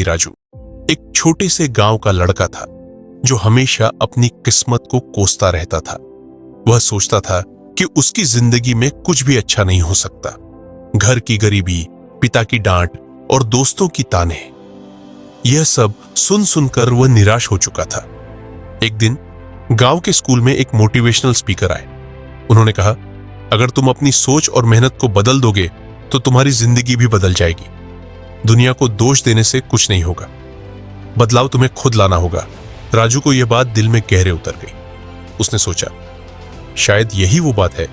राजू एक छोटे से गांव का लड़का था जो हमेशा अपनी किस्मत को कोसता रहता था। वह सोचता था कि उसकी जिंदगी में कुछ भी अच्छा नहीं हो सकता। घर की गरीबी, पिता की डांट और दोस्तों की ताने, यह सब सुन सुनकर वह निराश हो चुका था। एक दिन गांव के स्कूल में एक मोटिवेशनल स्पीकर आए। उन्होंने कहा, अगर तुम अपनी सोच और मेहनत को बदल दोगे तो तुम्हारी जिंदगी भी बदल जाएगी। दुनिया को दोष देने से कुछ नहीं होगा, बदलाव तुम्हें खुद लाना होगा। राजू को यह बात दिल में गहरे उतर गई। उसने सोचा, शायद यही वो बात है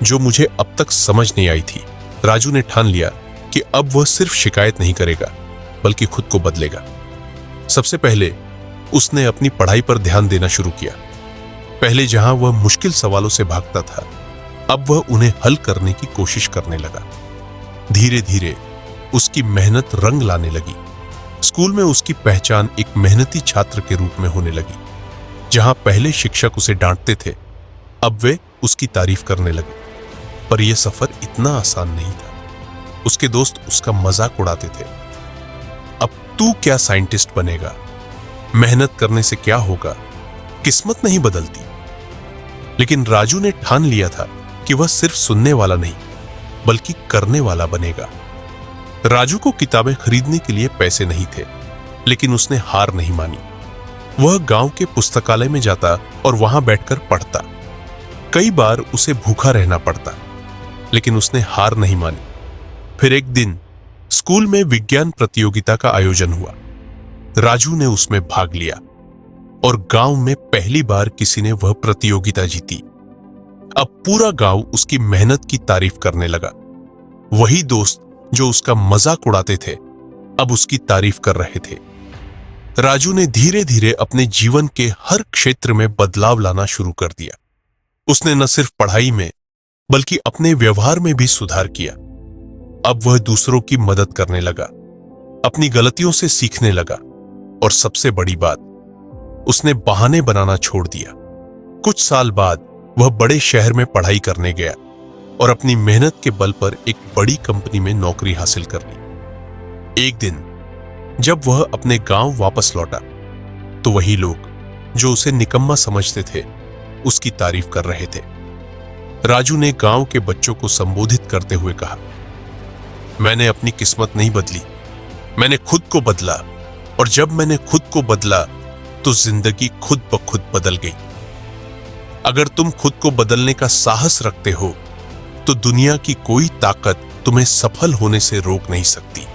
जो मुझे अब तक समझ नहीं आई थी। राजू ने ठान लिया कि अब वह सिर्फ शिकायत नहीं करेगा बल्कि खुद को बदलेगा। सबसे पहले उसने अपनी पढ़ाई पर ध्यान देना शुरू किया। पहले जहां वह मुश्किल सवालों से भागता था, अब वह उन्हें हल करने की कोशिश करने लगा। धीरे धीरे उसकी मेहनत रंग लाने लगी। स्कूल में उसकी पहचान एक मेहनती छात्र के रूप में होने लगी। जहां पहले शिक्षक उसे डांटते थे, अब वे उसकी तारीफ करने लगे। पर यह सफर इतना आसान नहीं था। उसके दोस्त उसका मजाक उड़ाते थे। अब तू क्या साइंटिस्ट बनेगा? मेहनत करने से क्या होगा? किस्मत नहीं बदलती। लेकिन राजू ने ठान लिया था कि वह सिर्फ सुनने वाला नहीं बल्कि करने वाला बनेगा। राजू को किताबें खरीदने के लिए पैसे नहीं थे, लेकिन उसने हार नहीं मानी। वह गांव के पुस्तकालय में जाता और वहां बैठकर पढ़ता। कई बार उसे भूखा रहना पड़ता, लेकिन उसने हार नहीं मानी। फिर एक दिन स्कूल में विज्ञान प्रतियोगिता का आयोजन हुआ। राजू ने उसमें भाग लिया और गांव में पहली बार किसी ने वह प्रतियोगिता जीती। अब पूरा गांव उसकी मेहनत की तारीफ करने लगा। वही दोस्त जो उसका मजाक उड़ाते थे, अब उसकी तारीफ कर रहे थे। राजू ने धीरे धीरे अपने जीवन के हर क्षेत्र में बदलाव लाना शुरू कर दिया। उसने न सिर्फ पढ़ाई में बल्कि अपने व्यवहार में भी सुधार किया। अब वह दूसरों की मदद करने लगा, अपनी गलतियों से सीखने लगा और सबसे बड़ी बात, उसने बहाने बनाना छोड़ दिया। कुछ साल बाद वह बड़े शहर में पढ़ाई करने गया और अपनी मेहनत के बल पर एक बड़ी कंपनी में नौकरी हासिल कर ली। एक दिन जब वह अपने गांव वापस लौटा तो वही लोग जो उसे निकम्मा समझते थे उसकी तारीफ कर रहे थे। राजू ने गांव के बच्चों को संबोधित करते हुए कहा, मैंने अपनी किस्मत नहीं बदली, मैंने खुद को बदला, और जब मैंने खुद को बदला तो जिंदगी खुद ब खुद बदल गई। अगर तुम खुद को बदलने का साहस रखते हो तो दुनिया की कोई ताकत तुम्हें सफल होने से रोक नहीं सकती।